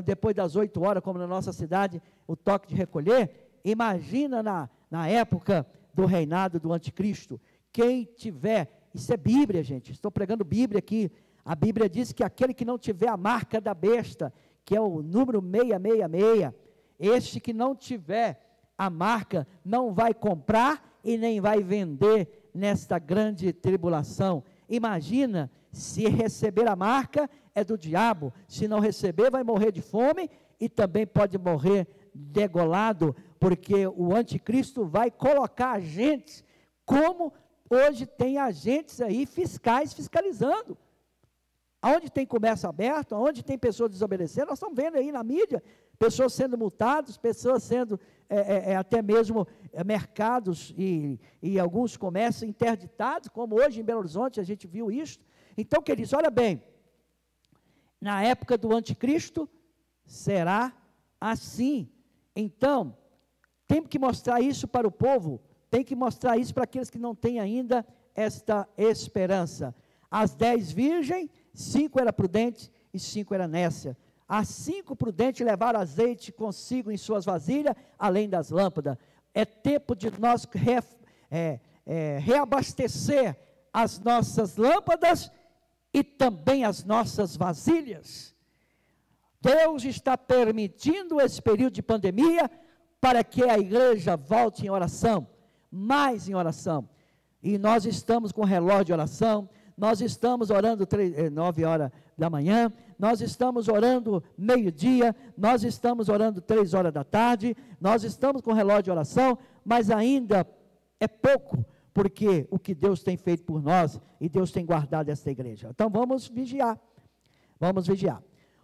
depois das 8 horas, como na nossa cidade, o toque de recolher. Imagina na época do reinado do anticristo. Quem tiver, isso é Bíblia, gente, estou pregando Bíblia aqui. A Bíblia diz que aquele que não tiver a marca da besta, que é o número 666, este que não tiver a marca, não vai comprar e nem vai vender nesta grande tribulação. Imagina, se receber a marca é do diabo, se não receber vai morrer de fome e também pode morrer degolado, porque o anticristo vai colocar agentes, como hoje tem agentes aí fiscais fiscalizando. Onde tem comércio aberto, onde tem pessoas desobedecendo, nós estamos vendo aí na mídia, pessoas sendo multadas, pessoas sendo até mesmo mercados e alguns comércios interditados, como hoje em Belo Horizonte a gente viu isso. Então, queridos, olha bem, na época do anticristo será assim. Então, Tem que mostrar isso para o povo, tem que mostrar isso para aqueles que não têm ainda esta esperança. As 10 virgens, 5 eram prudentes e 5 eram nécias. As 5 prudentes levaram azeite consigo em suas vasilhas, além das lâmpadas. É tempo de nós reabastecer as nossas lâmpadas e também as nossas vasilhas. Deus está permitindo esse período de pandemia para que a igreja volte em oração, mais em oração. E nós estamos com relógio de oração, nós estamos orando 9 horas da manhã, nós estamos orando meio-dia, nós estamos orando 3 horas da tarde, nós estamos com relógio de oração, mas ainda é pouco, porque o que Deus tem feito por nós, e Deus tem guardado esta igreja. Então vamos vigiar, vamos vigiar.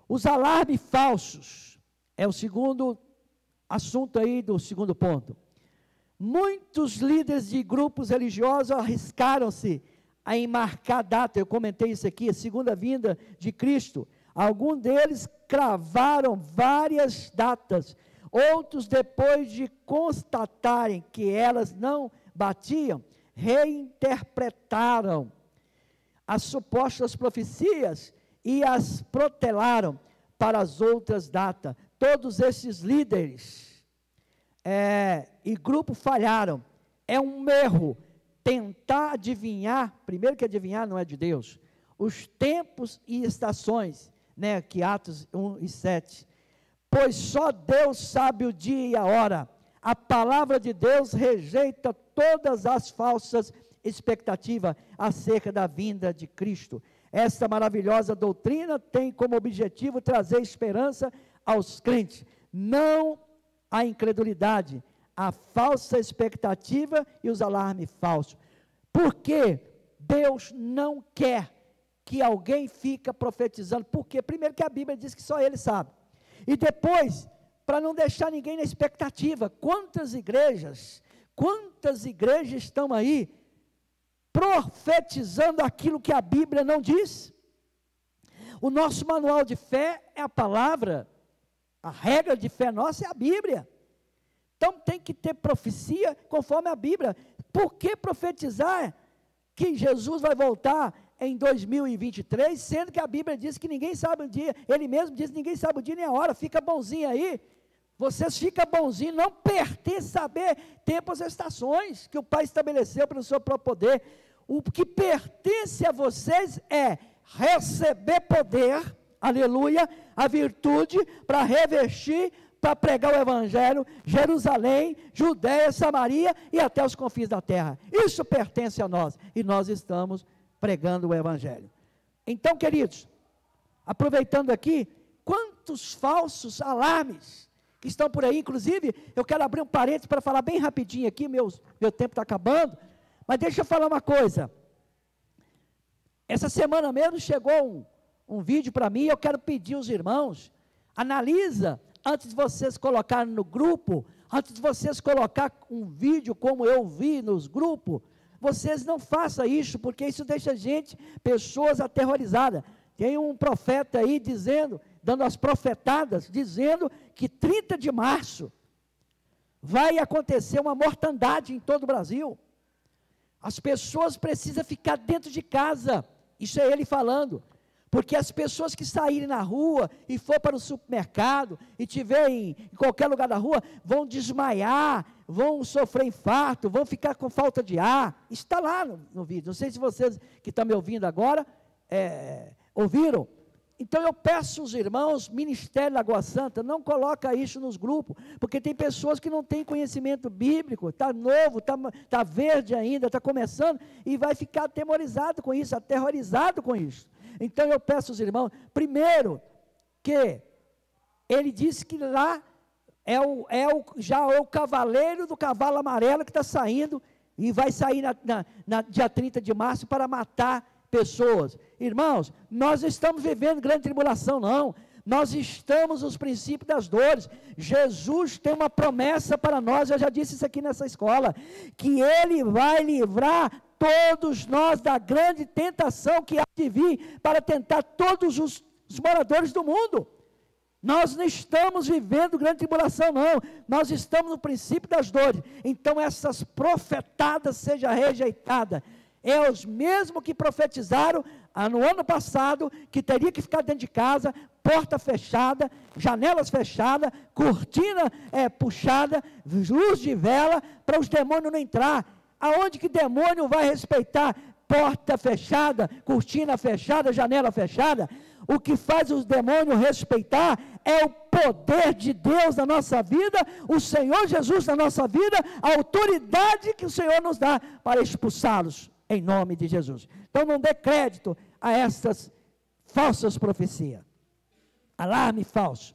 Os alarmes falsos, é o segundo assunto aí do segundo ponto. Muitos líderes de grupos religiosos arriscaram-se a marcar data, eu comentei isso aqui, a segunda vinda de Cristo. Alguns deles cravaram várias datas, outros, depois de constatarem que elas não batiam, reinterpretaram as supostas profecias e as protelaram para as outras datas. Todos esses líderes e grupos falharam. É um erro tentar adivinhar, primeiro que adivinhar não é de Deus, os tempos e estações, né, que Atos 1 e 7, pois só Deus sabe o dia e a hora. A palavra de Deus rejeita todas as falsas expectativas acerca da vinda de Cristo. Esta maravilhosa doutrina tem como objetivo trazer esperança aos crentes, não a incredulidade, a falsa expectativa e os alarmes falsos. Porque Deus não quer que alguém fique profetizando. Porque primeiro que a Bíblia diz que só Ele sabe. E depois, para não deixar ninguém na expectativa, quantas igrejas estão aí profetizando aquilo que a Bíblia não diz? O nosso manual de fé é a palavra, a regra de fé nossa é a Bíblia. Então tem que ter profecia conforme a Bíblia. Por que profetizar que Jesus vai voltar em 2023, sendo que a Bíblia diz que ninguém sabe o dia, Ele mesmo diz que ninguém sabe o dia nem a hora, fica bonzinho aí, vocês ficam bonzinhos, não pertence saber tempos e estações, que o Pai estabeleceu pelo seu próprio poder. O que pertence a vocês é receber poder, aleluia, a virtude para revestir, para pregar o Evangelho, Jerusalém, Judéia, Samaria e até os confins da terra. Isso pertence a nós, e nós estamos pregando o Evangelho. Então, queridos, aproveitando aqui, quantos falsos alarmes que estão por aí, inclusive, eu quero abrir um parênteses para falar bem rapidinho aqui, meu tempo está acabando, mas deixa eu falar uma coisa. Essa semana mesmo chegou um vídeo para mim, eu quero pedir aos irmãos, analisa, antes de vocês colocarem no grupo, antes de vocês colocar um vídeo como eu vi nos grupos, vocês não façam isso, porque isso deixa pessoas aterrorizadas. Tem um profeta aí dando as profetadas, dizendo que 30 de março vai acontecer uma mortandade em todo o Brasil. As pessoas precisam ficar dentro de casa, isso é ele falando. Porque as pessoas que saírem na rua e for para o supermercado e estiver em qualquer lugar da rua, vão desmaiar, vão sofrer infarto, vão ficar com falta de ar. Está lá no vídeo. Não sei se vocês que estão me ouvindo agora ouviram. Então eu peço aos irmãos, Ministério Lagoa Santa, não coloca isso nos grupos, porque tem pessoas que não têm conhecimento bíblico, está novo, está verde ainda, está começando, e vai ficar atemorizado com isso, aterrorizado com isso. Então eu peço aos irmãos, primeiro, que ele disse que lá já é o cavaleiro do cavalo amarelo que está saindo, e vai sair na dia 30 de março para matar pessoas. Irmãos, nós estamos vivendo grande tribulação, não. Nós estamos nos princípios das dores. Jesus tem uma promessa para nós, eu já disse isso aqui nessa escola, que Ele vai livrar todos nós da grande tentação que há de vir para tentar todos os moradores do mundo. Nós não estamos vivendo grande tribulação, não. Nós estamos no princípio das dores. Então, essas profetadas sejam rejeitadas. É os mesmos que profetizaram no ano passado, que teria que ficar dentro de casa, porta fechada, janelas fechadas, cortina puxada, luz de vela, para os demônios não entrar. Aonde que demônio vai respeitar porta fechada, cortina fechada, janela fechada? O que faz os demônios respeitar é o poder de Deus na nossa vida, o Senhor Jesus na nossa vida, a autoridade que o Senhor nos dá para expulsá-los, em nome de Jesus. Então não dê crédito a essas falsas profecias. Alarme falso.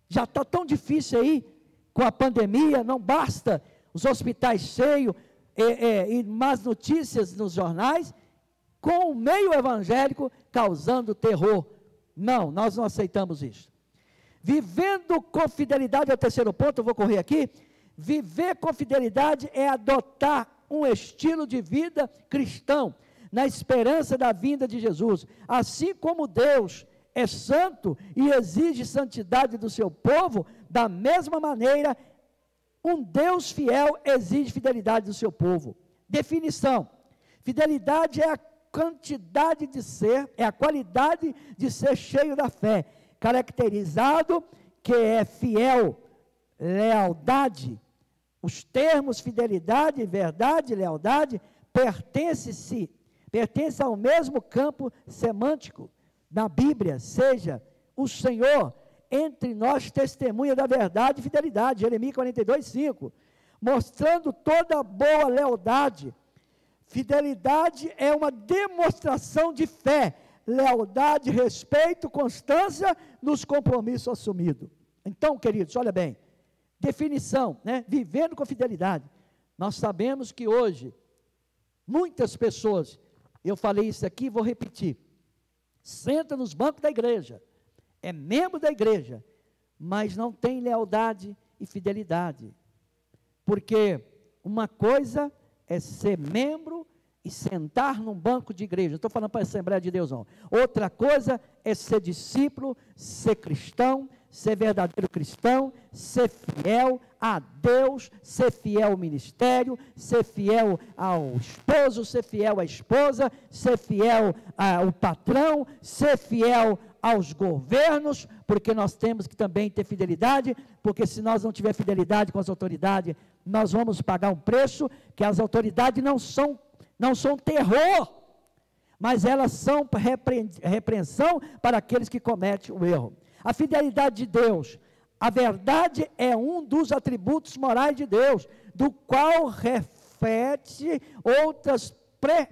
Já está tão difícil aí, com a pandemia, não basta os hospitais cheios, e más notícias nos jornais, com o meio evangélico causando terror. Não, nós não aceitamos isso. Vivendo com fidelidade, é o terceiro ponto, eu vou correr aqui. Viver com fidelidade é adotar um estilo de vida cristão, na esperança da vinda de Jesus. Assim como Deus é santo e exige santidade do seu povo, da mesma maneira, um Deus fiel exige fidelidade do seu povo. Definição: fidelidade é a quantidade de ser, é a qualidade de ser cheio da fé, caracterizado que é fiel, lealdade. Os termos fidelidade, verdade, lealdade pertencem ao mesmo campo semântico da Bíblia, seja o Senhor entre nós testemunha da verdade e fidelidade, Jeremias 42, 5, mostrando toda boa lealdade. Fidelidade é uma demonstração de fé, lealdade, respeito, constância nos compromissos assumidos. Então, queridos, olha bem, definição, né? Vivendo com fidelidade. Nós sabemos que hoje, muitas pessoas, eu falei isso aqui, vou repetir, senta nos bancos da igreja, é membro da igreja, mas não tem lealdade e fidelidade, porque uma coisa é ser membro e sentar num banco de igreja, não estou falando para a Assembleia de Deus não, outra coisa é ser discípulo, ser cristão, ser verdadeiro cristão, ser fiel a Deus, ser fiel ao ministério, ser fiel ao esposo, ser fiel à esposa, ser fiel ao patrão, ser fiel aos governos, porque nós temos que também ter fidelidade, porque se nós não tiver fidelidade com as autoridades, nós vamos pagar um preço, que as autoridades não são terror, mas elas são repreensão para aqueles que cometem o erro. A fidelidade de Deus, a verdade é um dos atributos morais de Deus, do qual reflete outras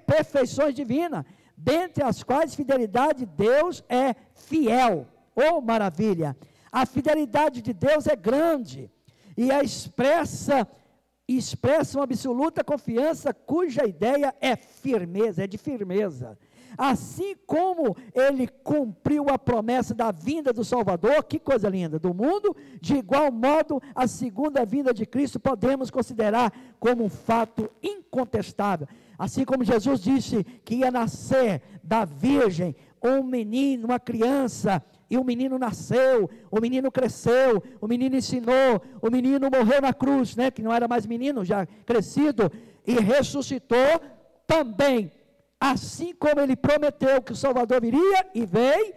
perfeições divinas, dentre as quais fidelidade de Deus é fiel. Oh, maravilha! A fidelidade de Deus é grande e expressa uma absoluta confiança, cuja ideia é firmeza, é de firmeza. Assim como ele cumpriu a promessa da vinda do Salvador, que coisa linda, do mundo, de igual modo a segunda vinda de Cristo podemos considerar como um fato incontestável. Assim como Jesus disse que ia nascer da virgem um menino, uma criança, e o menino nasceu, o menino cresceu, o menino ensinou, o menino morreu na cruz, né, que não era mais menino, já crescido, e ressuscitou também. Assim como ele prometeu que o Salvador viria e veio,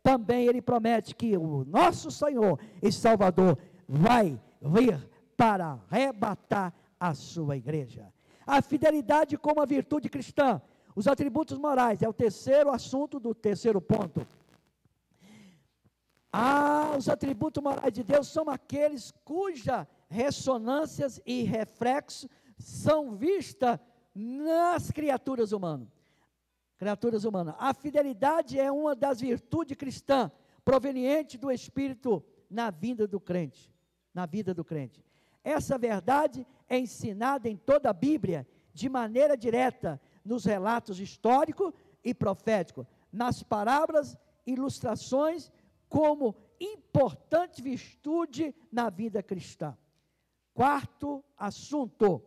também ele promete que o nosso Senhor e Salvador vai vir para arrebatar a sua igreja. A fidelidade como a virtude cristã, os atributos morais, é o terceiro assunto do terceiro ponto. Os atributos morais de Deus são aqueles cujas ressonâncias e reflexos são vistas nas criaturas humanas. A fidelidade é uma das virtudes cristãs, proveniente do Espírito na vida do crente. Essa verdade é ensinada em toda a Bíblia, de maneira direta, nos relatos históricos e proféticos, nas parábolas, ilustrações, como importante virtude na vida cristã. Quarto assunto,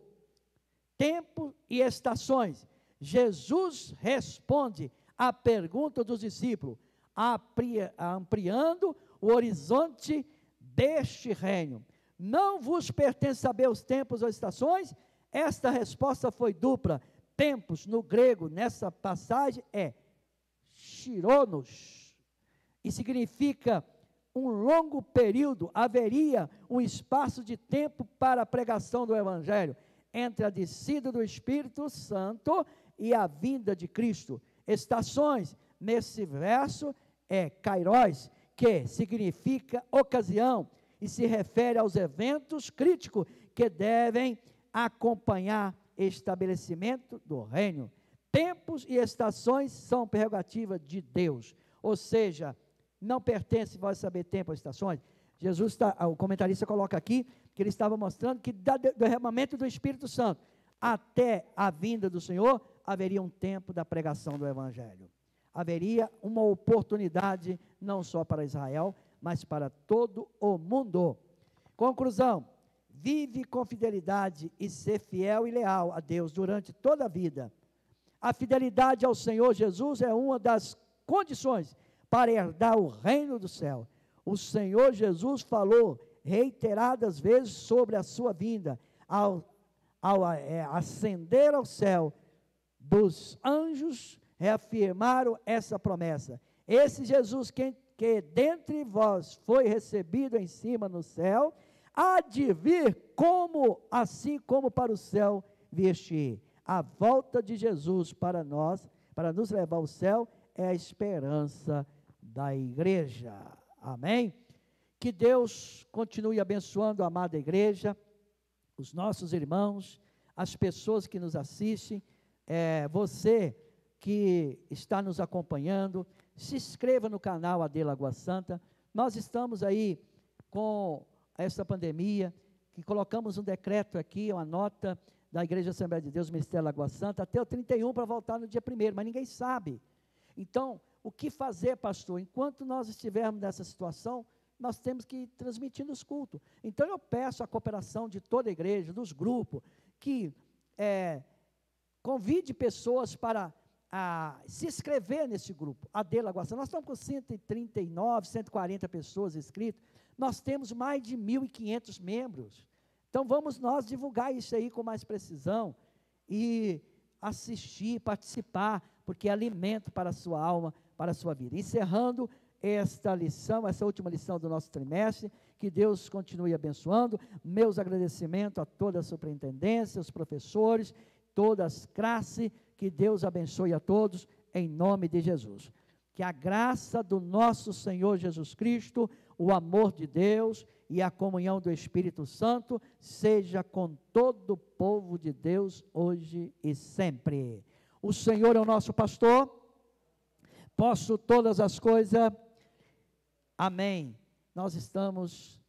tempo e estações. Jesus responde à pergunta dos discípulos: ampliando o horizonte deste reino. Não vos pertence saber os tempos ou estações? Esta resposta foi dupla. Tempos, no grego, nessa passagem, é chironos, e significa um longo período. Haveria um espaço de tempo para a pregação do Evangelho, entre a descida do Espírito Santo e a vinda de Cristo. Estações, nesse verso, é kairos, que significa ocasião, e se refere aos eventos críticos que devem acompanhar estabelecimento do reino. Tempos e estações são prerrogativa de Deus, ou seja, não pertence vós saber tempo ou estações. Jesus o comentarista coloca aqui, que ele estava mostrando que do derramamento do Espírito Santo até a vinda do Senhor, haveria um tempo da pregação do Evangelho. Haveria uma oportunidade, não só para Israel, mas para todo o mundo. Conclusão: vive com fidelidade e ser fiel e leal a Deus durante toda a vida. A fidelidade ao Senhor Jesus é uma das condições para herdar o reino do céu. O Senhor Jesus falou reiteradas vezes sobre a sua vinda. Ao ascender ao céu, dos anjos reafirmaram essa promessa. Esse Jesus que dentre vós foi recebido em cima no céu, há de vir assim como para o céu vieste. A volta de Jesus para nós, para nos levar ao céu, é a esperança da igreja. Amém? Que Deus continue abençoando a amada igreja, os nossos irmãos, as pessoas que nos assistem, você que está nos acompanhando, se inscreva no canal AD Lagoa Santa. Nós estamos aí com essa pandemia, que colocamos um decreto aqui, uma nota da Igreja Assembleia de Deus, Ministério Lagoa Santa, até o 31 para voltar no dia 1º, mas ninguém sabe. Então, o que fazer, pastor? Enquanto nós estivermos nessa situação, nós temos que ir transmitindo os cultos. Então, eu peço a cooperação de toda a igreja, dos grupos, que convide pessoas para se inscrever nesse grupo, AD Lagoa Santa. Nós estamos com 139, 140 pessoas inscritas, nós temos mais de 1.500 membros. Então, vamos nós divulgar isso aí com mais precisão, e assistir, participar, porque é alimento para a sua alma, para a sua vida. Encerrando esta lição, essa última lição do nosso trimestre, que Deus continue abençoando. Meus agradecimentos a toda a superintendência, os professores, todas as classes, que Deus abençoe a todos, em nome de Jesus. Que a graça do nosso Senhor Jesus Cristo, o amor de Deus e a comunhão do Espírito Santo seja com todo o povo de Deus, hoje e sempre. O Senhor é o nosso pastor, posso todas as coisas. Amém. Nós estamos